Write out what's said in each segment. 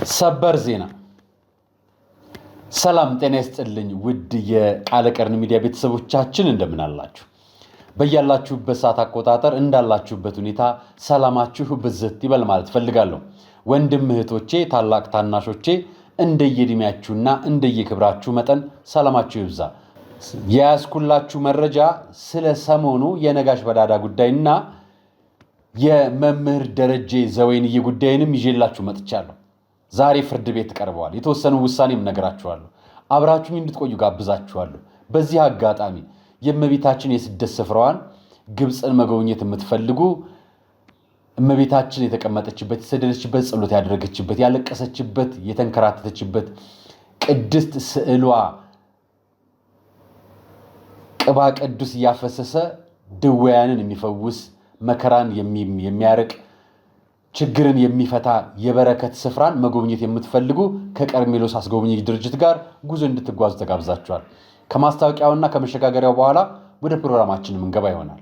ሰበር ዜና ሰላም ጤና ይስጥልኝ ውድ የቃለ ቀርን ሚዲያ ቤተሰቦቻችን እንደምን አላችሁ በያላችሁበት ሰዓት አቆጣጠር እንዳላችሁበት ሁኔታ ሰላማችሁ ብዝት ይበል ማለት ፈልጋለሁ ወንድም እህቶቼ ታላቅ ታናሾቼ እንደየድሚያችሁና እንደየክብራችሁ መጠን ሰላማችሁ ይብዛ ያስኩላችሁ መረጃ ስለ ሰሞኑ የነጋሽ በዳዳ ጉዳይና የመምህር ደረጀ ዘወይንዬ ጉዳይንም ይዤላችሁ መጥቻለሁ ዛሬ ፍርድ ቤት ቀርበዋል የተወሰኑ ውሳኔም ነገራችኋለሁ አብራችሁኝ እንድትቆዩ ጋብዛችኋለሁ በዚህ አጋጣሚ የእመቤታችን የስደት ስፍራዋን ግብጽን መጎብኘት የምትፈልጉ እመቤታችን የተቀመጠችበት የሰደደችበት ጸሎት ያደረገችበት ያለቀሰችበት የተንከራተተችበት ቅድስት ስዕሏ ቅባ ቅዱስ ያፈሰሰ ድውያንን የሚፈውስ መከራን የሚያርቅ ችግርን የሚፈታ የበረከት ስፍራን መጎብኘት የምትፈልጉ ከቀርሜሎስ አስጎብኚ ድርጅት ጋር ጉዞ እንድትጓዙ ተጋብዛችኋል ከማስታወቂያውና ከመሸጋገሪያው በኋላ ወደ ፕሮግራማችን እንገባ ይሆናል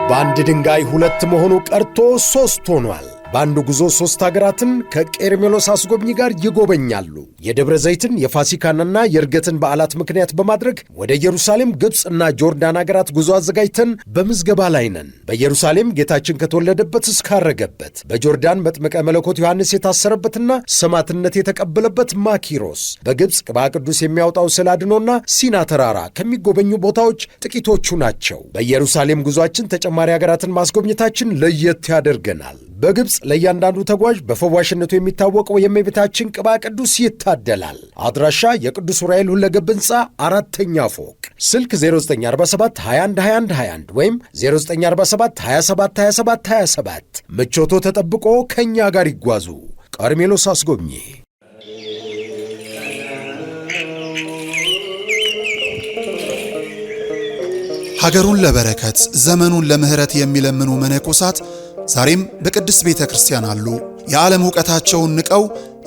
በአንድ ድንጋይ ሁለት መሆኑ ቀርቶ ሶስት ሆኗል በአንድ ጉዞ ሶስት ሀገራትን ከቄርሜሎስ አስጎብኚ ጋር ይጎበኛሉ የደብረ ዘይትን የፋሲካንና የርገትን በዓላት ምክንያት በማድረግ ወደ ኢየሩሳሌም ግብጽና ጆርዳን ሀገራት ጉዞ አዘጋጅተን በምዝገባ ላይ ነን በኢየሩሳሌም ጌታችን ከተወለደበት እስካረገበት በጆርዳን መጥምቀ መለኮት ዮሐንስ የታሰረበትና ሰማዕትነት የተቀበለበት ማኪሮስ በግብጽ ቅባ ቅዱስ የሚያወጣው ስላድኖና ሲና ተራራ ከሚጎበኙ ቦታዎች ጥቂቶቹ ናቸው በኢየሩሳሌም ጉዟችን ተጨማሪ ሀገራትን ማስጎብኘታችን ለየት ያደርገናል በግብጽ ለእያንዳንዱ ተጓዥ በፈዋሽነቱ የሚታወቀው የእመቤታችን ቅባ ቅዱስ ይታደላል አድራሻ የቅዱስ ዑራኤል ሁለገብ ሕንፃ 4ኛ ፎቅ ስልክ 0947 21 21 21 ወይም 0947 27 27 27 ምቾቶ ተጠብቆ ከኛ ጋር ይጓዙ ቀርሜሎስ አስጎብኚ ሀገሩን ለበረከት ዘመኑን ለምህረት የሚለምኑ መነኮሳት ዛሬም በቅድስት ቤተ ክርስቲያን አሉ የዓለም ዕውቀታቸውን ንቀው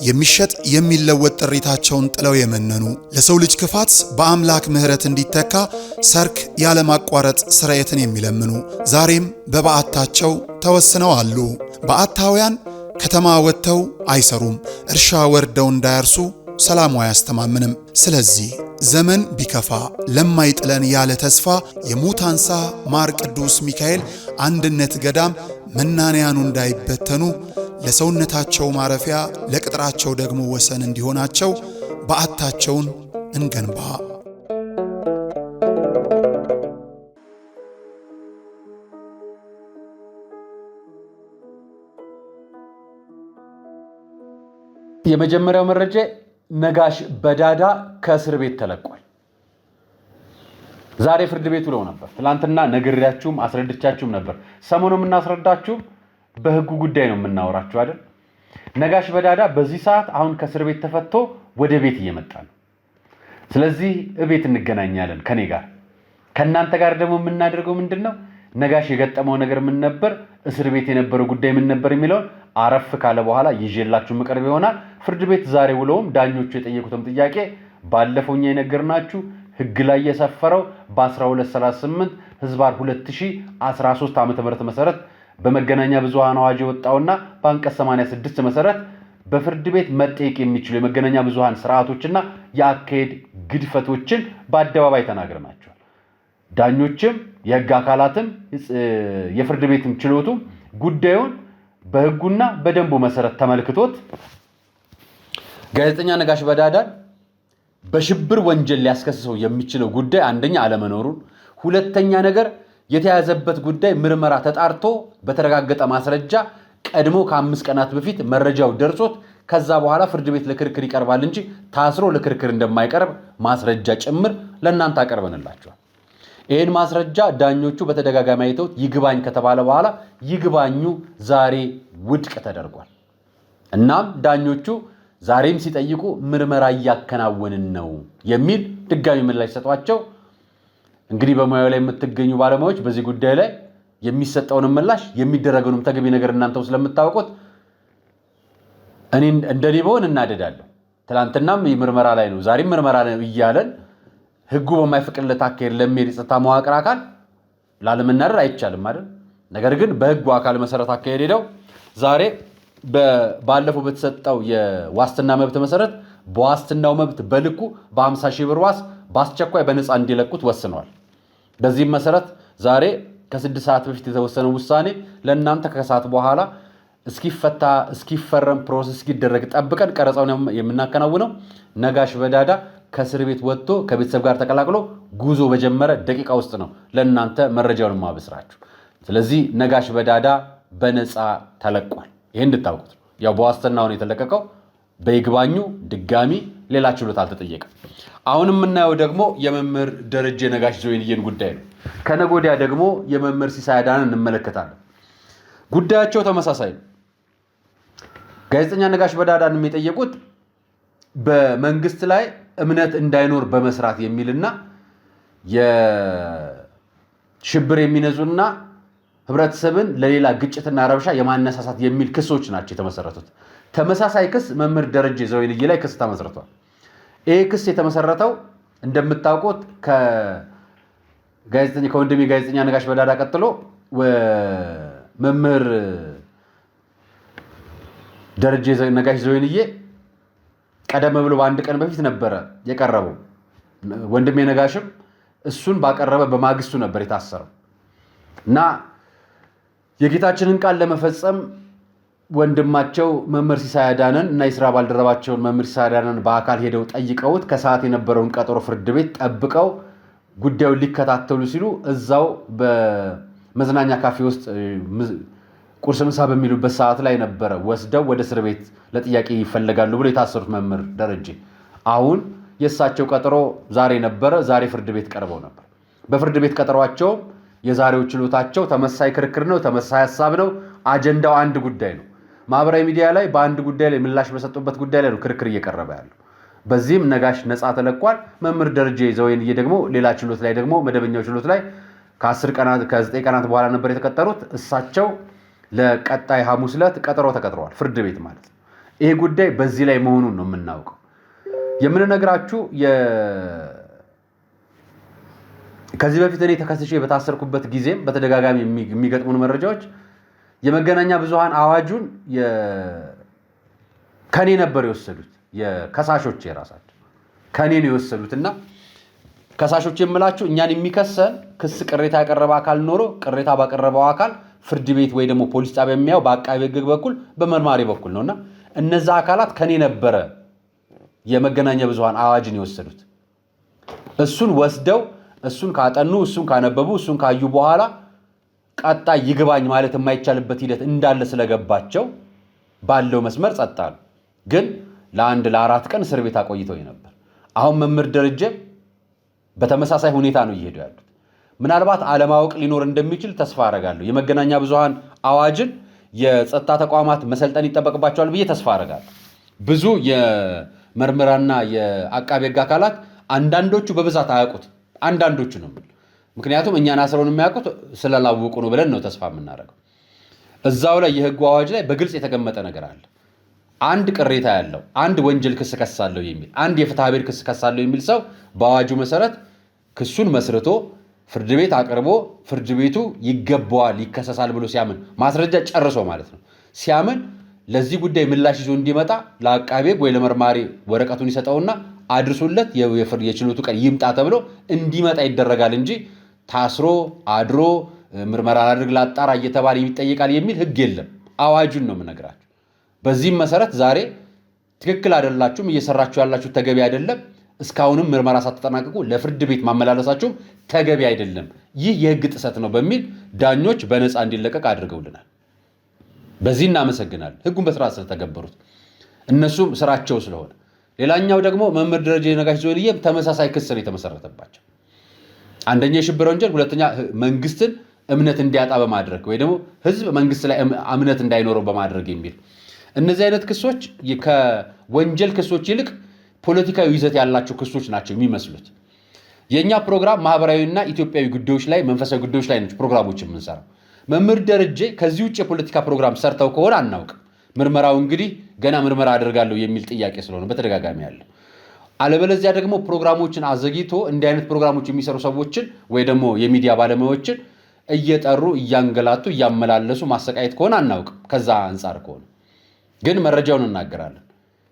የሚሸጥ የሚለወጥ ጥሪታቸውን ጥለው የመነኑ ለሰው ልጅ ክፋት በአምላክ ምህረት እንዲተካ ሰርክ ያለማቋረጥ ስርየትን የሚለምኑ ዛሬም በበዓታቸው ተወስነው አሉ በዓታውያን ከተማ ወጥተው አይሰሩም እርሻ ወርደው እንዳያርሱ ሰላሙ አያስተማምንም ስለዚህ ዘመን ቢከፋ ለማይጥለን ያለ ተስፋ የሙታንሳ ማር ቅዱስ ሚካኤል አንድነት ገዳም መናንያኑ እንዳይበተኑ ለሰውነታቸው ማረፊያ ለቅጥራቸው ደግሞ ወሰን እንዲሆናቸው በዓታቸውን እንገንባ የመጀመሪያው መረጃ ነጋሽ በዳዳ ከእስር ቤት ተለቋል ዛሬ ፍርድ ቤት ውለው ነበር ትላንትና ነግሬያችሁም አስረድቻችሁም ነበር ሰሞኑን እናስረዳችሁ በህጉ ጉዳይ ነው የምናወራችሁ አይደል ነጋሽ በዳዳ በዚህ ሰዓት አሁን ከእስር ቤት ተፈቶ ወደ ቤት እየመጣ ነው ስለዚህ እቤት እንገናኛለን ከኔ ጋር ከናንተ ጋር ደግሞ የምናደርገው ምንድነው ነጋሽ የገጠመው ነገር ምን ነበር እስር ቤት የነበረው ጉዳይ ምን ነበር የሚለው አረፍ ካለ በኋላ ይዤላችሁ መቅረብ ይሆናል ፍርድ ቤት ዛሬ ውለውም ዳኞቹ የጠየቁትም ጥያቄ ባለፈውኛ የነገርናችሁ ህግ ላይ የሰፈረው በ1238 ህዝባር 2013 ዓ.ም መሰረት በመገናኛ ብዙሃን አዋጅ የወጣውና በአንቀጽ 86 መሰረት በፍርድ ቤት መጠየቅ የሚችሉ የመገናኛ ብዙሃን ስርዓቶችና የአካሄድ ግድፈቶችን በአደባባይ ተናግረናቸዋል ዳኞችም የህግ አካላትም የፍርድ ቤትም ችሎቱም ጉዳዩን በህጉና በደንቡ መሰረት ተመልክቶት ጋዜጠኛ ነጋሽ በዳዳን በሽብር ወንጀል ሊያስከስሰው የሚችለው ጉዳይ አንደኛ አለመኖሩን ሁለተኛ ነገር የተያዘበት ጉዳይ ምርመራ ተጣርቶ በተረጋገጠ ማስረጃ ቀድሞ ከ5 ቀናት በፊት መረጃው ደርሶት ከዛ በኋላ ፍርድ ቤት ለክርክር ይቀርባል እንጂ ታስሮ ለክርክር እንደማይቀርብ ማስረጃ ጭምር ለእናንተ አቀርበንላችኋል ይሄን ማስረጃ ዳኞቹ በተደጋጋሚ አይተውት ይግባኝ ከተባለ በኋላ ይግባኙ ዛሬ ውድቅ ተደርጓል እናም ዳኞቹ ዛሬም ሲጠይቁ ምርመራ ያከናወንን ነው የሚል ድጋሚ ምላሽ ሰጧቸው እንግዲህ በሙያው ላይ የምትገኙ ባለሙያዎች በዚህ ጉዳይ ላይ የሚሰጠውን ምላሽ የሚደረገውንም ተገቢ ነገር እናንተው ስለምታውቁት እኔ እንደኔ በሆነ እናደዳለሁ ትላንትናም ምርመራ ላይ ነው፣ ዛሬም ምርመራ ላይ እያለን ህጉ በማይፈቅድለት አካሄድ ለሚሄድ የጸጥታ መዋቅር አካል ላለመናደር አይቻልም አይደል? ነገር ግን በህጉ አካል መሰረት አካሄድ ሄደው ዛሬ ባለፈው በተሰጠው የዋስትና መብት መሰረት በዋስትናው መብት በልኩ በ50 ሺህ ብር ዋስ በአስቸኳይ በነፃ እንዲለቁት ወስነዋል። በዚህም መሰረት ዛሬ ከ6 ሰዓት በፊት የተወሰነው ውሳኔ ለእናንተ ከሰዓት በኋላ እስኪፈታ እስኪፈረም ፕሮሰስ እስኪደረግ ጠብቀን ቀረጻውን የምናከናውነው ነጋሽ በዳዳ ከእስር ቤት ወጥቶ ከቤተሰብ ጋር ተቀላቅሎ ጉዞ በጀመረ ደቂቃ ውስጥ ነው ለእናንተ መረጃውን ማብስራችሁ። ስለዚህ ነጋሽ በዳዳ በነፃ ተለቋል። ይሄን እንድታውቁት ነው። ያው በዋስትናው ነው የተለቀቀው። በይግባኙ ድጋሚ ሌላ ችሎት አልተጠየቀም። አሁን የምናየው ደግሞ የመምህር ደረጀ ነጋሽ ዞይንዬን ጉዳይ ነው። ከነገ ወዲያ ደግሞ የመምህር ሲሳይ አዳነን እንመለከታለን። ጉዳያቸው ተመሳሳይ ነው። ጋዜጠኛ ነጋሽ በዳዳን የሚጠየቁት በመንግስት ላይ እምነት እንዳይኖር በመስራት የሚልና የሽብር የሚነዙና ህብረተሰብን ለሌላ ግጭትና ረብሻ የማነሳሳት የሚል ክሶች ናቸው የተመሰረቱት። ተመሳሳይ ክስ መምህር ደረጀ ዞይንዬ ላይ ክስ ተመስርቷል። ይሄ ክስ የተመሰረተው እንደምታውቁት ከወንድሜ ጋዜጠኛ ነጋሽ በዳዳ ቀጥሎ መምህር ደረጀ ነጋሽ ዞይንዬ ቀደም ብሎ በአንድ ቀን በፊት ነበረ የቀረበው። ወንድሜ ነጋሽም እሱን ባቀረበ በማግስቱ ነበር የታሰረው እና የጌታችንን ቃል ለመፈጸም ወንድማቸው መምህር ሲሳይ አዳነን እና የስራ ባልደረባቸውን መምህር ሲሳይ አዳነን በአካል ሄደው ጠይቀውት ከሰዓት የነበረውን ቀጠሮ ፍርድ ቤት ጠብቀው ጉዳዩን ሊከታተሉ ሲሉ እዛው በመዝናኛ ካፌ ውስጥ ቁርስ ምሳ በሚሉበት ሰዓት ላይ ነበረ ወስደው ወደ እስር ቤት ለጥያቄ ይፈለጋሉ ብሎ የታሰሩት መምህር ደረጀ። አሁን የእሳቸው ቀጠሮ ዛሬ ነበረ። ዛሬ ፍርድ ቤት ቀርበው ነበር። በፍርድ ቤት ቀጠሯቸው የዛሬው ችሎታቸው ተመሳሳይ ክርክር ነው፣ ተመሳሳይ ሀሳብ ነው። አጀንዳው አንድ ጉዳይ ነው። ማህበራዊ ሚዲያ ላይ በአንድ ጉዳይ ላይ ምላሽ በሰጡበት ጉዳይ ላይ ነው ክርክር እየቀረበ ያለው። በዚህም ነጋሽ ነፃ ተለቋል። መምህር ደረጀ ዞይንዬ ደግሞ ሌላ ችሎት ላይ ደግሞ መደበኛው ችሎት ላይ ከ9 ቀናት በኋላ ነበር የተቀጠሩት። እሳቸው ለቀጣይ ሐሙስ ዕለት ቀጠሮ ተቀጥረዋል፣ ፍርድ ቤት ማለት ነው። ይሄ ጉዳይ በዚህ ላይ መሆኑን ነው የምናውቀው። የምንነግራችሁ ከዚህ በፊት እኔ ተከስሼ በታሰርኩበት ጊዜም በተደጋጋሚ የሚገጥሙን መረጃዎች የመገናኛ ብዙሃን አዋጁን ከኔ ነበር የወሰዱት። የከሳሾች የራሳቸው ከኔ ነው የወሰዱትና ከሳሾች የምላችሁ እኛን የሚከሰን ክስ ቅሬታ ያቀረበ አካል ኖሮ ቅሬታ ባቀረበው አካል ፍርድ ቤት ወይ ደግሞ ፖሊስ ጣቢያ የሚያው በአቃቤ ሕግ በኩል በመርማሪ በኩል ነውና እነዛ አካላት ከኔ ነበረ የመገናኛ ብዙሃን አዋጅን የወሰዱት። እሱን ወስደው እሱን ካጠኑ እሱን ካነበቡ እሱን ካዩ በኋላ ቀጣይ ይግባኝ ማለት የማይቻልበት ሂደት እንዳለ ስለገባቸው ባለው መስመር ጸጥ አሉ። ግን ለ4 ቀን እስር ቤት አቆይተው ነበር። አሁን መምህር ደረጀ በተመሳሳይ ሁኔታ ነው እየሄዱ ያሉት። ምናልባት አለማወቅ ሊኖር እንደሚችል ተስፋ አረጋለሁ። የመገናኛ ብዙሃን አዋጅን የጸጥታ ተቋማት መሰልጠን ይጠበቅባቸዋል ብዬ ተስፋ አረጋለሁ። ብዙ የመርምራና የአቃቤ ሕግ አካላት አንዳንዶቹ በብዛት አያውቁት፣ አንዳንዶቹ ነው። ምክንያቱም እኛን አስረውን የሚያውቁት ስላላወቁ ነው ብለን ነው ተስፋ የምናደርገው። እዛው ላይ የሕጉ አዋጅ ላይ በግልጽ የተቀመጠ ነገር አለ። አንድ ቅሬታ ያለው አንድ ወንጀል ክስ ከሳለሁ የሚል አንድ የፍትሐ ብሔር ክስ ከሳለሁ የሚል ሰው በአዋጁ መሰረት ክሱን መስርቶ ፍርድ ቤት አቅርቦ ፍርድ ቤቱ ይገባዋል ይከሰሳል ብሎ ሲያምን ማስረጃ ጨርሶ ማለት ነው ሲያምን ለዚህ ጉዳይ ምላሽ ይዞ እንዲመጣ ለአቃቤ ሕግ ወይ ለመርማሪ ወረቀቱን ይሰጠውና አድርሶለት የችሎቱ ቀን ይምጣ ተብሎ እንዲመጣ ይደረጋል እንጂ ታስሮ አድሮ ምርመራ አድርግ ላጣራ እየተባለ ይጠይቃል የሚል ሕግ የለም። አዋጁን ነው የምነግራችሁ። በዚህም መሰረት ዛሬ ትክክል አይደላችሁም፣ እየሰራችሁ ያላችሁ ተገቢ አይደለም፣ እስካሁንም ምርመራ ሳትጠናቀቁ ለፍርድ ቤት ማመላለሳችሁም ተገቢ አይደለም፣ ይህ የሕግ ጥሰት ነው በሚል ዳኞች በነፃ እንዲለቀቅ አድርገውልናል። በዚህ እናመሰግናለን፣ ሕጉን በስርዓት ስለተገበሩት እነሱም ስራቸው ስለሆነ። ሌላኛው ደግሞ መምህር ደረጀ ነጋሽ ዞይንዬ ተመሳሳይ ክስ ነው የተመሰረተባቸው። አንደኛ የሽብር ወንጀል፣ ሁለተኛ መንግስትን እምነት እንዲያጣ በማድረግ ወይ ደግሞ ህዝብ መንግስት ላይ እምነት እንዳይኖረው በማድረግ የሚል እነዚህ አይነት ክሶች ከወንጀል ክሶች ይልቅ ፖለቲካዊ ይዘት ያላቸው ክሶች ናቸው የሚመስሉት። የኛ ፕሮግራም ማህበራዊና ኢትዮጵያዊ ጉዳዮች ላይ መንፈሳዊ ጉዳዮች ላይ ነው ፕሮግራሞች የምንሰራው። መምህር ደረጀ ከዚህ ውጭ የፖለቲካ ፕሮግራም ሰርተው ከሆነ አናውቅም። ምርመራው እንግዲህ ገና ምርመራ አደርጋለሁ የሚል ጥያቄ ስለሆነ በተደጋጋሚ ያለው አለበለዚያ ደግሞ ፕሮግራሞችን አዘግይቶ እንዲህ አይነት ፕሮግራሞች የሚሰሩ ሰዎችን ወይ ደግሞ የሚዲያ ባለሙያዎችን እየጠሩ እያንገላቱ እያመላለሱ ማሰቃየት ከሆነ አናውቅም። ከዛ አንፃር ከሆነ ግን መረጃውን እናገራለን።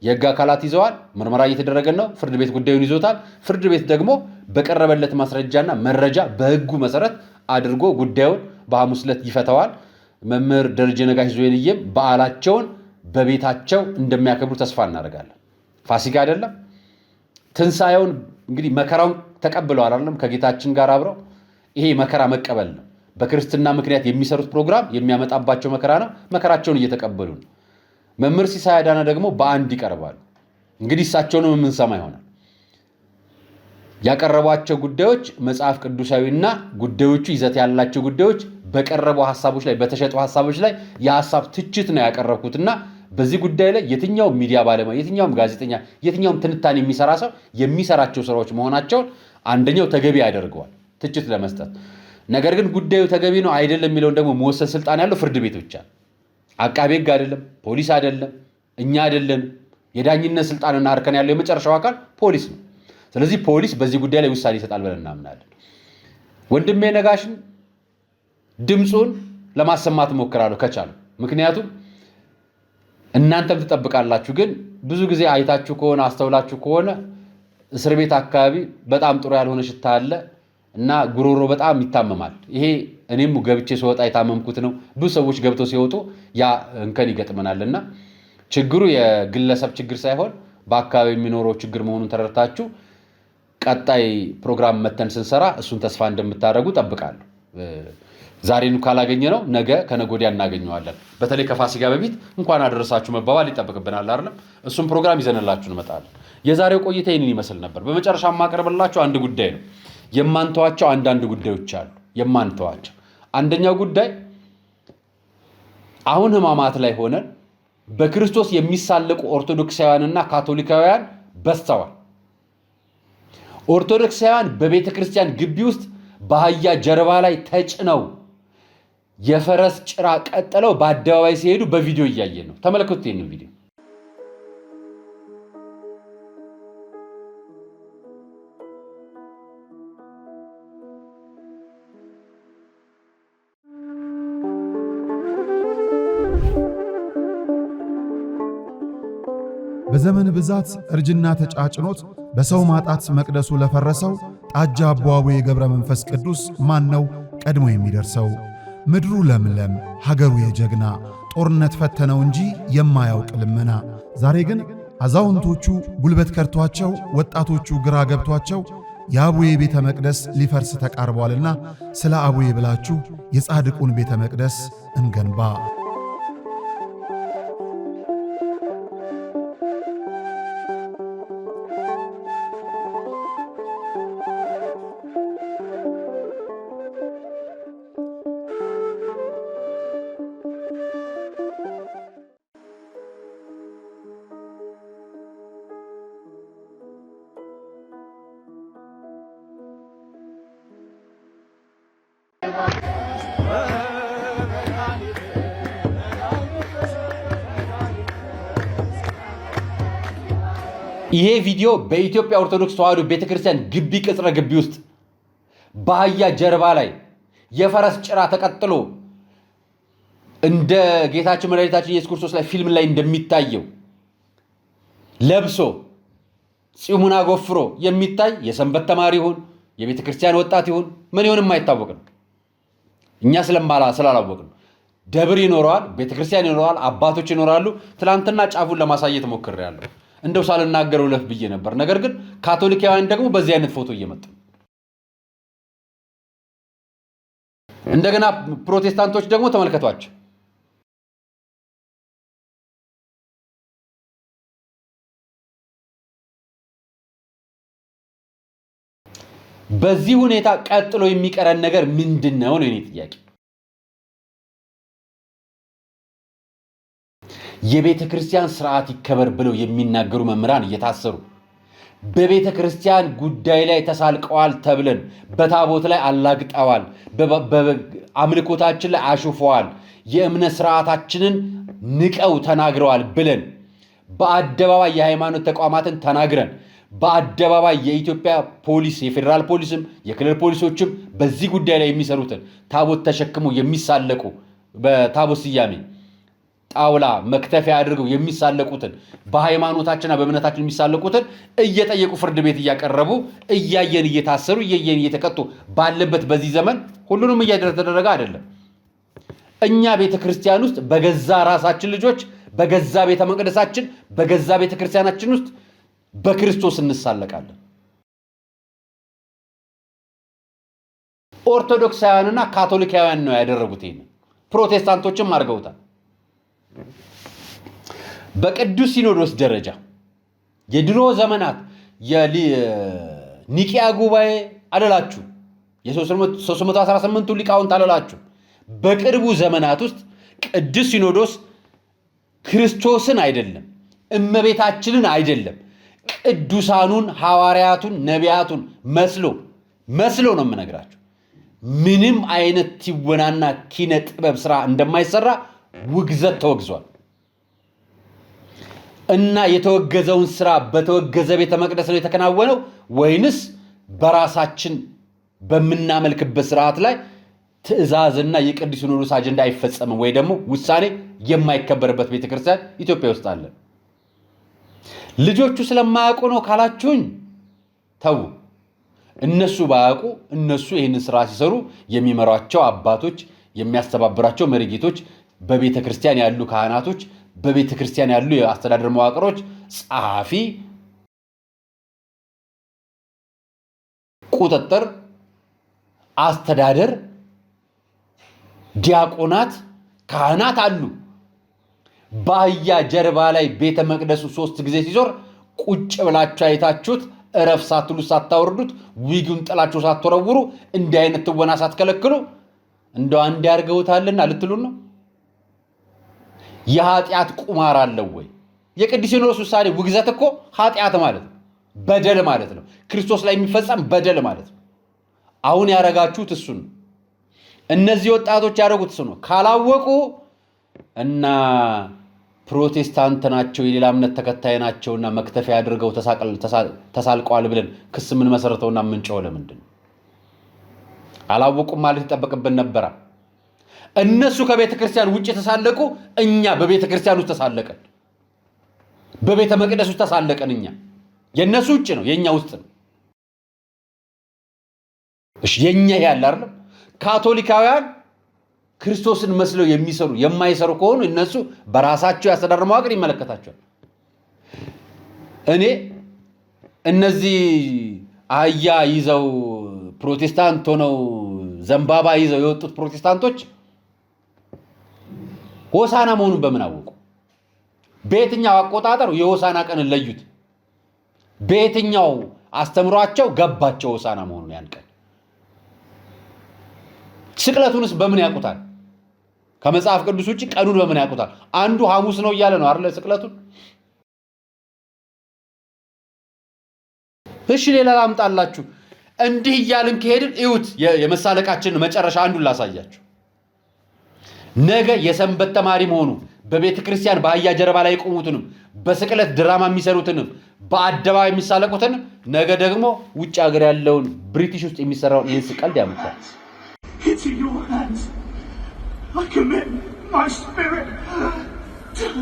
የህግ አካላት ይዘዋል፣ ምርመራ እየተደረገ ነው፣ ፍርድ ቤት ጉዳዩን ይዞታል። ፍርድ ቤት ደግሞ በቀረበለት ማስረጃና መረጃ በህጉ መሰረት አድርጎ ጉዳዩን በሐሙስ ዕለት ይፈታዋል። መምህር ደረጀ ነጋሽ ዞይልዬም በዓላቸውን በቤታቸው እንደሚያከብሩ ተስፋ እናደርጋለን። ፋሲካ አይደለም ትንሳኤውን እንግዲህ መከራውን ተቀብለዋል አይደለም ከጌታችን ጋር አብረው። ይሄ መከራ መቀበል ነው። በክርስትና ምክንያት የሚሰሩት ፕሮግራም የሚያመጣባቸው መከራ ነው። መከራቸውን እየተቀበሉ ነው። መምህር ሲሳይ አዳነ ደግሞ በአንድ ይቀርባሉ። እንግዲህ እሳቸውንም የምንሰማ ይሆናል። ያቀረቧቸው ጉዳዮች መጽሐፍ ቅዱሳዊና ጉዳዮቹ ይዘት ያላቸው ጉዳዮች በቀረቡ ሐሳቦች ላይ በተሸጡ ሐሳቦች ላይ የሐሳብ ትችት ነው ያቀረብኩትና በዚህ ጉዳይ ላይ የትኛውም ሚዲያ ባለሙያ የትኛውም ጋዜጠኛ የትኛውም ትንታኔ የሚሰራ ሰው የሚሰራቸው ስራዎች መሆናቸውን አንደኛው ተገቢ ያደርገዋል ትችት ለመስጠት። ነገር ግን ጉዳዩ ተገቢ ነው አይደለም የሚለውን ደግሞ መወሰን ስልጣን ያለው ፍርድ ቤት ብቻ፣ አቃቤ ሕግ አይደለም፣ ፖሊስ አይደለም፣ እኛ አይደለም። የዳኝነት ስልጣንና እርከን ያለው የመጨረሻው አካል ፖሊስ ነው። ስለዚህ ፖሊስ በዚህ ጉዳይ ላይ ውሳኔ ይሰጣል ብለን እናምናለን። ወንድሜ ነጋሽን ድምፁን ለማሰማት ሞክራለሁ ከቻሉ። ምክንያቱም እናንተም ትጠብቃላችሁ። ግን ብዙ ጊዜ አይታችሁ ከሆነ አስተውላችሁ ከሆነ እስር ቤት አካባቢ በጣም ጥሩ ያልሆነ ሽታ አለ እና ጉሮሮ በጣም ይታመማል። ይሄ እኔም ገብቼ ስወጣ የታመምኩት ነው። ብዙ ሰዎች ገብተው ሲወጡ ያ እንከን ይገጥመናልና ችግሩ የግለሰብ ችግር ሳይሆን በአካባቢ የሚኖረው ችግር መሆኑን ተረድታችሁ ቀጣይ ፕሮግራም መተን ስንሰራ እሱን ተስፋ እንደምታደርጉ ጠብቃለሁ። ዛሬን ካላገኘ ነው ነገ ከነገ ወዲያ እናገኘዋለን። በተለይ ከፋሲካ በፊት እንኳን አደረሳችሁ መባባል ይጠበቅብናል አይደለም? እሱም ፕሮግራም ይዘንላችሁ እንመጣለን። የዛሬው ቆይታ ይህንን ይመስል ነበር። በመጨረሻ የማቀርብላችሁ አንድ ጉዳይ ነው። የማንተዋቸው አንዳንድ ጉዳዮች አሉ። የማንተዋቸው አንደኛው ጉዳይ አሁን ሕማማት ላይ ሆነን በክርስቶስ የሚሳለቁ ኦርቶዶክሳውያንና ካቶሊካውያን በዝተዋል። ኦርቶዶክሳውያን በቤተ ክርስቲያን ግቢ ውስጥ በአህያ ጀርባ ላይ ተጭነው የፈረስ ጭራ ቀጥለው በአደባባይ ሲሄዱ በቪዲዮ እያየን ነው። ተመልከቱት ይህንን ቪዲዮ። በዘመን ብዛት እርጅና ተጫጭኖት በሰው ማጣት መቅደሱ ለፈረሰው ጣጃ አቦአቡዬ ገብረ መንፈስ ቅዱስ ማን ነው ቀድሞ የሚደርሰው? ምድሩ ለምለም ሀገሩ የጀግና ጦርነት ፈተነው እንጂ የማያውቅ ልመና። ዛሬ ግን አዛውንቶቹ ጉልበት ከርቷቸው ወጣቶቹ ግራ ገብቷቸው የአቡዬ ቤተ መቅደስ ሊፈርስ ተቃርቧልና ስለ አቡዬ ብላችሁ የጻድቁን ቤተ መቅደስ እንገንባ። ይሄ ቪዲዮ በኢትዮጵያ ኦርቶዶክስ ተዋሕዶ ቤተክርስቲያን ግቢ ቅጽረ ግቢ ውስጥ በአህያ ጀርባ ላይ የፈረስ ጭራ ተቀጥሎ እንደ ጌታችን መድኃኒታችን ኢየሱስ ክርስቶስ ላይ ፊልም ላይ እንደሚታየው ለብሶ ጺሙን አጎፍሮ የሚታይ የሰንበት ተማሪ ይሁን የቤተ ክርስቲያን ወጣት ይሁን ምን ይሁን የማይታወቅ ነው። እኛ ስላላወቅ ነው። ደብር ይኖረዋል፣ ቤተ ክርስቲያን ይኖረዋል፣ አባቶች ይኖራሉ። ትላንትና ጫፉን ለማሳየት ሞክሬያለሁ። እንደው ሳልናገረው ለፍ ብዬ ነበር። ነገር ግን ካቶሊካውያን ደግሞ በዚህ አይነት ፎቶ እየመጡ እንደገና ፕሮቴስታንቶች ደግሞ ተመልከቷቸው። በዚህ ሁኔታ ቀጥሎ የሚቀረን ነገር ምንድነው ነው የኔ ጥያቄ። የቤተ ክርስቲያን ስርዓት ይከበር ብለው የሚናገሩ መምህራን እየታሰሩ በቤተ ክርስቲያን ጉዳይ ላይ ተሳልቀዋል ተብለን በታቦት ላይ አላግጠዋል፣ በአምልኮታችን ላይ አሹፈዋል፣ የእምነት ስርዓታችንን ንቀው ተናግረዋል ብለን በአደባባይ የሃይማኖት ተቋማትን ተናግረን በአደባባይ የኢትዮጵያ ፖሊስ የፌደራል ፖሊስም የክልል ፖሊሶችም በዚህ ጉዳይ ላይ የሚሰሩትን ታቦት ተሸክመው የሚሳለቁ በታቦት ስያሜ ጣውላ መክተፊያ አድርገው የሚሳለቁትን በሃይማኖታችንና በእምነታችን የሚሳለቁትን እየጠየቁ ፍርድ ቤት እያቀረቡ እያየን እየታሰሩ እያየን እየተቀጡ ባለበት በዚህ ዘመን ሁሉንም እያደረገ አይደለም። እኛ ቤተክርስቲያን ውስጥ በገዛ ራሳችን ልጆች በገዛ ቤተ መቅደሳችን በገዛ ቤተክርስቲያናችን ውስጥ በክርስቶስ እንሳለቃለን። ኦርቶዶክሳውያንና ካቶሊካውያን ነው ያደረጉት። ይሄን ፕሮቴስታንቶችም አድርገውታል። በቅዱስ ሲኖዶስ ደረጃ የድሮ ዘመናት የኒቂያ ጉባኤ አለላችሁ የ318ቱ ሊቃውንት አለላችሁ። በቅርቡ ዘመናት ውስጥ ቅዱስ ሲኖዶስ ክርስቶስን አይደለም እመቤታችንን አይደለም ቅዱሳኑን ሐዋርያቱን ነቢያቱን መስሎ ነው የምነግራችሁ። ምንም አይነት ትወናና ኪነ ጥበብ ስራ እንደማይሰራ ውግዘት ተወግዟል። እና የተወገዘውን ስራ በተወገዘ ቤተ መቅደስ ነው የተከናወነው ወይንስ በራሳችን በምናመልክበት ስርዓት ላይ ትእዛዝና የቅዱስ ሲኖዶስ አጀንዳ አይፈጸምም ወይ ደግሞ ውሳኔ የማይከበርበት ቤተክርስቲያን ኢትዮጵያ ውስጥ አለ? ልጆቹ ስለማያውቁ ነው ካላችሁኝ ተው። እነሱ ባያውቁ እነሱ ይህንን ስራ ሲሰሩ የሚመሯቸው አባቶች የሚያስተባብራቸው መሪጌቶች በቤተክርስቲያን ያሉ ካህናቶች በቤተክርስቲያን ያሉ የአስተዳደር መዋቅሮች ጸሐፊ ቁጥጥር አስተዳደር ዲያቆናት ካህናት አሉ። በአህያ ጀርባ ላይ ቤተ መቅደሱ 3 ጊዜ ሲዞር ቁጭ ብላችሁ አይታችሁት እረፍ ሳትሉ ሳታወርዱት ዊጉን ጥላችሁ ሳትወረውሩ እንዲህ አይነት ትወና ሳትከለክሉ እንደው አንድ ያርገውታልና ልትሉን ነው? የኃጢአት ቁማር አለው ወይ? የቅዱስ ሲኖዶስ ውሳኔ ውግዘት እኮ ኃጢአት ማለት ነው፣ በደል ማለት ነው፣ ክርስቶስ ላይ የሚፈጸም በደል ማለት ነው። አሁን ያረጋችሁት እሱ ነው። እነዚህ ወጣቶች ያደረጉት እሱ ነው። ካላወቁ እና ፕሮቴስታንት ናቸው የሌላ እምነት ተከታይ ናቸውና መክተፊያ አድርገው ተሳልቀዋል ብለን ክስ ምን መሰረተውና ምን ጨው ለምንድን አላወቁም ማለት ይጠበቅብን ነበር። እነሱ ከቤተ ክርስቲያን ውጪ ተሳለቁ፣ እኛ በቤተ ክርስቲያን ውስጥ ተሳለቀን፣ በቤተ መቅደስ ውስጥ ተሳለቀን። እኛ የነሱ ውጪ ነው የኛ ውስጥ ነው። እሺ የኛ ያለ አይደለም። ካቶሊካውያን ክርስቶስን መስለው የሚሰሩ የማይሰሩ ከሆኑ እነሱ በራሳቸው ያስተዳደር መዋቅር ይመለከታቸዋል። እኔ እነዚህ አህያ ይዘው ፕሮቴስታንት ሆነው ዘንባባ ይዘው የወጡት ፕሮቴስታንቶች ሆሳና መሆኑን በምን አወቁ? በየትኛው አቆጣጠር የሆሳና ቀን ለዩት? በየትኛው አስተምሯቸው ገባቸው ሆሳና መሆኑን ያን ቀን? ስቅለቱንስ በምን ያውቁታል? ከመጽሐፍ ቅዱስ ውጪ ቀኑን በምን ያውቁታል? አንዱ ሐሙስ ነው እያለ ነው አይደል ስቅለቱን። እሺ ሌላ ላምጣላችሁ። እንዲህ እያልን ከሄድን እዩት የመሳለቃችንን መጨረሻ አንዱን ላሳያችሁ። ነገ የሰንበት ተማሪ መሆኑ በቤተ ክርስቲያን በአህያ ጀርባ ላይ የቆሙትንም በስቅለት ድራማ የሚሰሩትንም በአደባባይ የሚሳለቁትንም ነገ ደግሞ ውጭ ሀገር ያለውን ብሪቲሽ ውስጥ የሚሰራውን ይህን ስቀልድ ያመጣል። It's in your hands. I commit my spirit. Did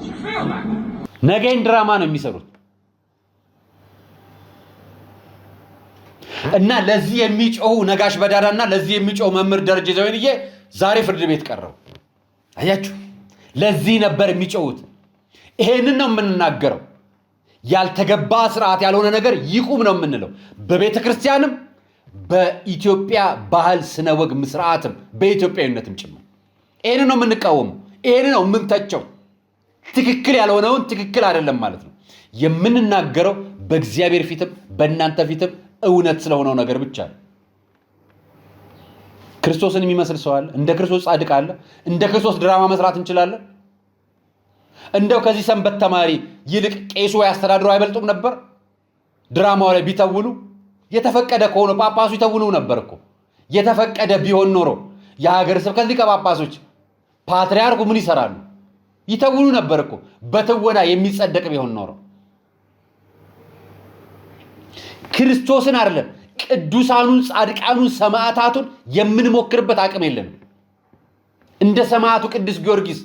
you feel that? ነገን ድራማ ነው የሚሰሩት እና ለዚህ የሚጮሁ ነጋሽ በዳዳና ለዚህ የሚጮሁ መምህር ደረጀ ዘወይንዬ ዛሬ ፍርድ ቤት ቀረው። አያችሁ፣ ለዚህ ነበር የሚጮሁት። ይሄንን ነው የምንናገረው። ያልተገባ ስርዓት ያልሆነ ነገር ይቁም ነው የምንለው። በቤተ ክርስቲያንም በኢትዮጵያ ባህል ስነ ወግ ስርዓትም በኢትዮጵያዊነትም ጭምር ይሄንን ነው የምንቃወመው። ይሄንን ነው የምንተቸው። ትክክል ያልሆነውን ትክክል አይደለም ማለት ነው የምንናገረው። በእግዚአብሔር ፊትም በእናንተ ፊትም እውነት ስለሆነው ነገር ብቻ ነው። ክርስቶስን የሚመስል ሰው አለ? እንደ ክርስቶስ ጻድቅ አለ? እንደ ክርስቶስ ድራማ መስራት እንችላለን? እንደው ከዚህ ሰንበት ተማሪ ይልቅ ቄሱ ያስተዳድሩ አይበልጡም ነበር? ድራማው ላይ ቢተውኑ የተፈቀደ ከሆነ ጳጳሱ ይተውኑ ነበር እኮ። የተፈቀደ ቢሆን ኖሮ የሀገረ ስብከት ሊቀ ጳጳሶች ፓትርያርኩ ምን ይሰራሉ? ይተውኑ ነበር እኮ በትወና የሚጸደቅ ቢሆን ኖሮ። ክርስቶስን አይደለም ቅዱሳኑን፣ ጻድቃኑን፣ ሰማዕታቱን የምንሞክርበት አቅም የለንም። እንደ ሰማዕቱ ቅዱስ ጊዮርጊስ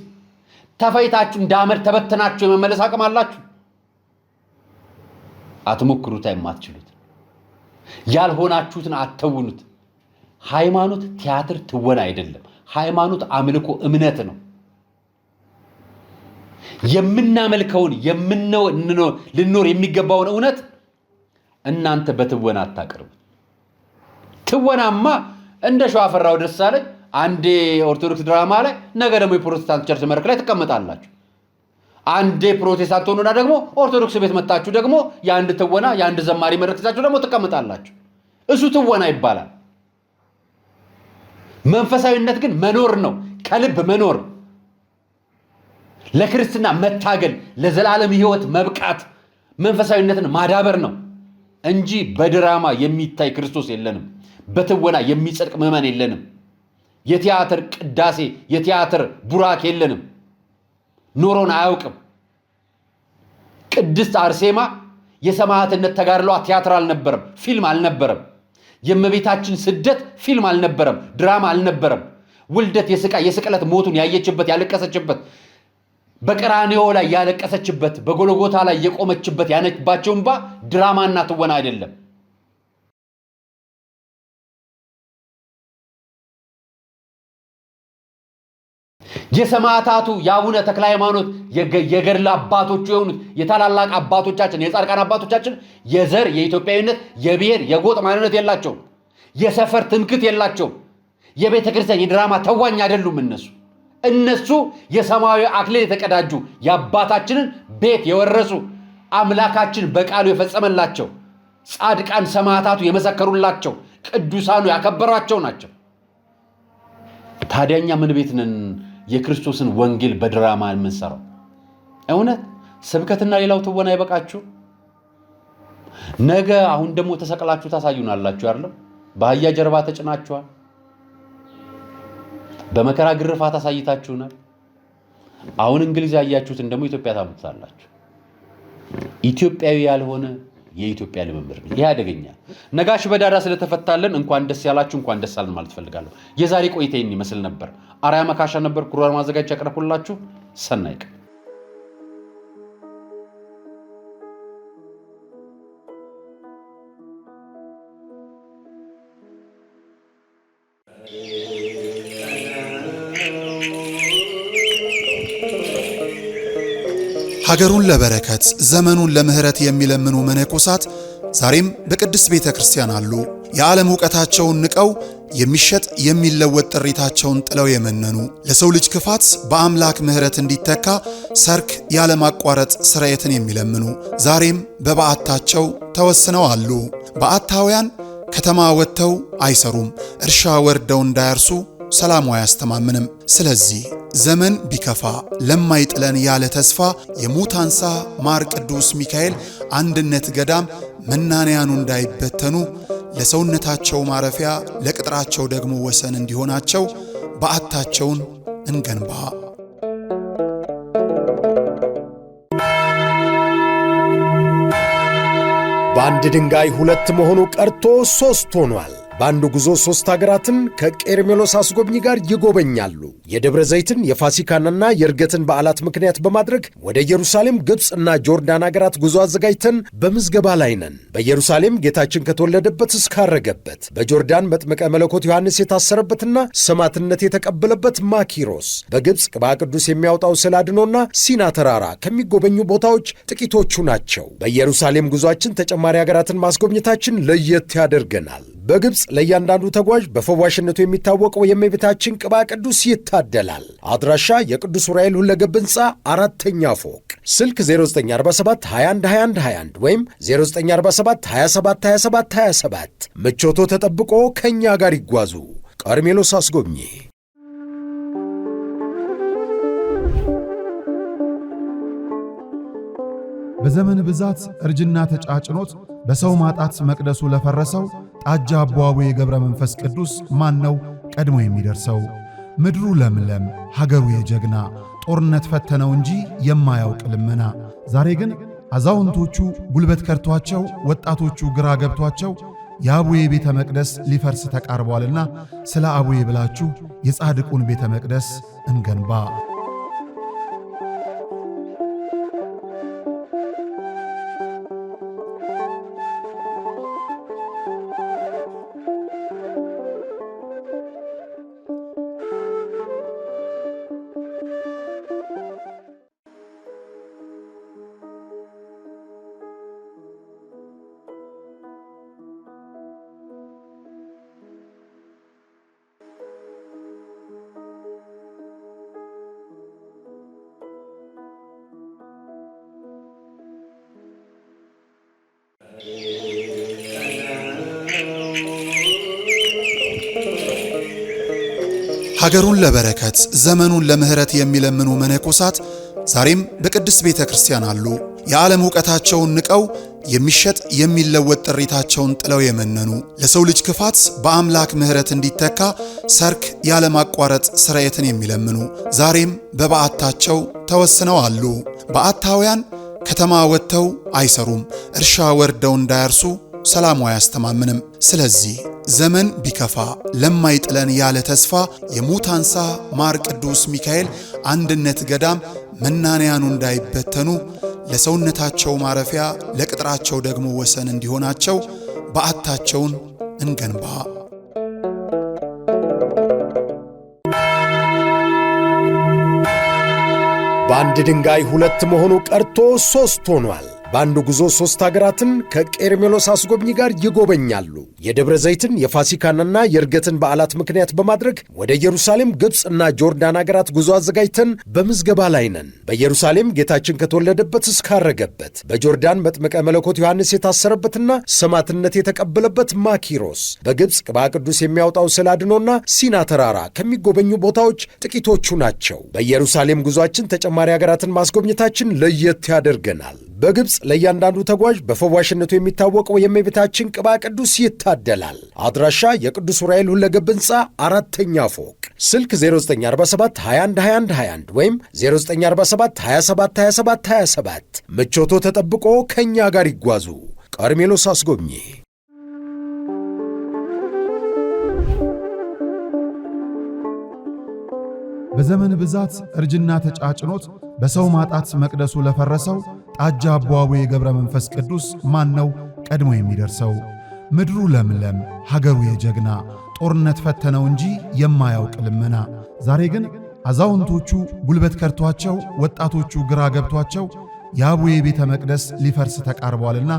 ተፈይታችሁ እንዳመድ ተበተናችሁ የመመለስ አቅም አላችሁ? አትሞክሩት፣ የማትችሉት። ያልሆናችሁትን አትተውኑት። ሃይማኖት ቲያትር፣ ትወና አይደለም። ሃይማኖት አምልኮ፣ እምነት ነው። የምናመልከውን ልንኖር የሚገባውን እውነት እናንተ በትወና አታቀርቡ። ትወናማ እንደ ሸዋፈራው ደሳለኝ አንዴ ኦርቶዶክስ ድራማ ላይ፣ ነገ ደግሞ የፕሮቴስታንት ቸርች መድረክ ላይ ትቀመጣላችሁ። አንዴ ፕሮቴስታንት ሆኖና ደግሞ ኦርቶዶክስ ቤት መጣችሁ ደግሞ የአንድ ትወና የአንድ ዘማሪ መድረክ ይዛችሁ ደግሞ ትቀመጣላችሁ። እሱ ትወና ይባላል። መንፈሳዊነት ግን መኖር ነው፣ ከልብ መኖር፣ ለክርስትና መታገል፣ ለዘላለም ሕይወት መብቃት፣ መንፈሳዊነትን ማዳበር ነው እንጂ በድራማ የሚታይ ክርስቶስ የለንም። በትወና የሚጸድቅ ምዕመን የለንም። የቲያትር ቅዳሴ፣ የቲያትር ቡራክ የለንም። ኖሮን አያውቅም። ቅድስት አርሴማ የሰማዕትነት ተጋድሏ ቲያትር አልነበረም፣ ፊልም አልነበረም። የእመቤታችን ስደት ፊልም አልነበረም፣ ድራማ አልነበረም። ውልደት፣ የስቅለት ሞቱን ያየችበት ያለቀሰችበት፣ በቀራንዮ ላይ ያለቀሰችበት፣ በጎልጎታ ላይ የቆመችበት ያነባቸው እንባ ድራማና ትወና አይደለም። የሰማዕታቱ የአቡነ ተክለ ሃይማኖት የገድል አባቶቹ የሆኑት የታላላቅ አባቶቻችን የጻድቃን አባቶቻችን የዘር የኢትዮጵያዊነት የብሔር የጎጥ ማንነት የላቸውም። የሰፈር ትምክት የላቸውም። የቤተ ክርስቲያን የድራማ ተዋኝ አይደሉም። እነሱ የሰማያዊ አክሊል የተቀዳጁ የአባታችንን ቤት የወረሱ አምላካችን በቃሉ የፈጸመላቸው ጻድቃን ሰማዕታቱ የመሰከሩላቸው ቅዱሳኑ ያከበሯቸው ናቸው። ታዲያኛ ምን ቤት ነን የክርስቶስን ወንጌል በድራማ የምንሰራው? እውነት ስብከትና ሌላው ትወና አይበቃችሁ? ነገ አሁን ደግሞ ተሰቅላችሁ ታሳዩናላችሁ አይደል? በአህያ ጀርባ ተጭናችኋል። በመከራ ግርፋት አሳይታችሁናል። አሁን እንግሊዝ ያያችሁትን ደግሞ ኢትዮጵያ ታምጣላችሁ። ኢትዮጵያዊ ያልሆነ የኢትዮጵያ ልምምድ ነው። ይሄ አደገኛ። ነጋሽ በዳዳ ስለተፈታለን እንኳን ደስ ያላችሁ፣ እንኳን ደስ አለን ማለት ፈልጋለሁ። የዛሬ ቆይታዬን ይመስል ነበር። አርያ መካሻ ነበር ፕሮግራም አዘጋጅ ያቀርብኩላችሁ። ሰናይ ቀን። ሀገሩን ለበረከት ዘመኑን ለምህረት የሚለምኑ መነኮሳት ዛሬም በቅድስት ቤተ ክርስቲያን አሉ። የዓለም ዕውቀታቸውን ንቀው የሚሸጥ የሚለወጥ ጥሪታቸውን ጥለው የመነኑ ለሰው ልጅ ክፋት በአምላክ ምህረት እንዲተካ ሰርክ ያለማቋረጥ ስርየትን የሚለምኑ ዛሬም በበዓታቸው ተወስነው አሉ። በዓታውያን ከተማ ወጥተው አይሰሩም፣ እርሻ ወርደው እንዳያርሱ ሰላሙ አያስተማምንም። ስለዚህ ዘመን ቢከፋ ለማይጥለን ያለ ተስፋ የሙታንሳ ማር ቅዱስ ሚካኤል አንድነት ገዳም መናንያኑ እንዳይበተኑ ለሰውነታቸው ማረፊያ ለቅጥራቸው ደግሞ ወሰን እንዲሆናቸው በዓታቸውን እንገንባ። በአንድ ድንጋይ ሁለት መሆኑ ቀርቶ ሶስት ሆኗል። በአንድ ጉዞ ሶስት ሀገራትን ከቄርሜሎስ አስጎብኚ ጋር ይጎበኛሉ። የደብረ ዘይትን የፋሲካንና የእርገትን በዓላት ምክንያት በማድረግ ወደ ኢየሩሳሌም፣ ግብፅና ጆርዳን ሀገራት ጉዞ አዘጋጅተን በምዝገባ ላይ ነን። በኢየሩሳሌም ጌታችን ከተወለደበት እስካረገበት፣ በጆርዳን መጥምቀ መለኮት ዮሐንስ የታሰረበትና ሰማዕትነት የተቀበለበት ማኪሮስ፣ በግብፅ ቅባ ቅዱስ የሚያወጣው ስላድኖና ሲና ተራራ ከሚጎበኙ ቦታዎች ጥቂቶቹ ናቸው። በኢየሩሳሌም ጉዞአችን ተጨማሪ ሀገራትን ማስጎብኘታችን ለየት ያደርገናል። በግብፅ ለእያንዳንዱ ተጓዥ በፈዋሽነቱ የሚታወቀው የእመቤታችን ቅባ ቅዱስ ይታደላል። አድራሻ የቅዱስ ዑራኤል ሁለገብ ሕንፃ 4ኛ ፎቅ፣ ስልክ 0947 21 21 21 ወይም 0947 27 27 27። ምቾቶ ተጠብቆ ከእኛ ጋር ይጓዙ። ቀርሜሎስ አስጎብኚ። በዘመን ብዛት እርጅና ተጫጭኖት በሰው ማጣት መቅደሱ ለፈረሰው ጣጃ አቧዌ ገብረ መንፈስ ቅዱስ ማን ነው ቀድሞ የሚደርሰው? ምድሩ ለምለም ሀገሩ የጀግና ጦርነት ፈተነው እንጂ የማያውቅ ልመና። ዛሬ ግን አዛውንቶቹ ጉልበት ከርቷቸው፣ ወጣቶቹ ግራ ገብቷቸው የአቡዬ ቤተ መቅደስ ሊፈርስ ተቃርቧልና ስለ አቡዬ ብላችሁ የጻድቁን ቤተ መቅደስ እንገንባ። ሀገሩን ለበረከት ዘመኑን ለምህረት የሚለምኑ መነኮሳት ዛሬም በቅድስት ቤተ ክርስቲያን አሉ። የዓለም ዕውቀታቸውን ንቀው የሚሸጥ የሚለወጥ ጥሪታቸውን ጥለው የመነኑ ለሰው ልጅ ክፋት በአምላክ ምህረት እንዲተካ ሰርክ ያለማቋረጥ ስርየትን የሚለምኑ ዛሬም በበዓታቸው ተወስነው አሉ። በዓታውያን ከተማ ወጥተው አይሰሩም፣ እርሻ ወርደው እንዳያርሱ ሰላሙ አያስተማምንም። ስለዚህ ዘመን ቢከፋ ለማይጥለን ያለ ተስፋ የሙታንሳ ማር ቅዱስ ሚካኤል አንድነት ገዳም መናንያኑ እንዳይበተኑ ለሰውነታቸው ማረፊያ ለቅጥራቸው ደግሞ ወሰን እንዲሆናቸው በዓታቸውን እንገንባ። በአንድ ድንጋይ ሁለት መሆኑ ቀርቶ ሶስት ሆኗል። በአንድ ጉዞ ሶስት ሀገራትን ከቄርሜሎስ አስጎብኚ ጋር ይጎበኛሉ። የደብረ ዘይትን የፋሲካንና የዕርገትን በዓላት ምክንያት በማድረግ ወደ ኢየሩሳሌም፣ ግብፅና ጆርዳን ሀገራት ጉዞ አዘጋጅተን በምዝገባ ላይ ነን። በኢየሩሳሌም ጌታችን ከተወለደበት እስካረገበት፣ በጆርዳን መጥምቀ መለኮት ዮሐንስ የታሰረበትና ሰማዕትነት የተቀበለበት ማኪሮስ፣ በግብፅ ቅባ ቅዱስ የሚያወጣው ስላድኖና ሲና ተራራ ከሚጎበኙ ቦታዎች ጥቂቶቹ ናቸው። በኢየሩሳሌም ጉዞአችን ተጨማሪ ሀገራትን ማስጎብኘታችን ለየት ያደርገናል። በግብፅ ለእያንዳንዱ ተጓዥ በፈዋሽነቱ የሚታወቀው የእመቤታችን ቅባ ቅዱስ ይታደላል። አድራሻ የቅዱስ ዑራኤል ሁለገብ ሕንፃ 4ኛ ፎቅ፣ ስልክ 0947 21 21 21 ወይም 0947 27 27 27። ምቾቶ ተጠብቆ ከእኛ ጋር ይጓዙ። ቀርሜሎስ አስጎብኚ። በዘመን ብዛት እርጅና ተጫጭኖት በሰው ማጣት መቅደሱ ለፈረሰው ጣጃ አቧዌ ገብረ መንፈስ ቅዱስ ማን ነው ቀድሞ የሚደርሰው? ምድሩ ለምለም ሀገሩ የጀግና ጦርነት ፈተነው እንጂ የማያውቅ ልመና። ዛሬ ግን አዛውንቶቹ ጉልበት ከርቷቸው፣ ወጣቶቹ ግራ ገብቷቸው የአቡዬ ቤተ መቅደስ ሊፈርስ ተቃርቧልና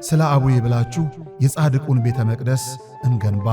ስለ አቡዬ ብላችሁ የጻድቁን ቤተ መቅደስ እንገንባ።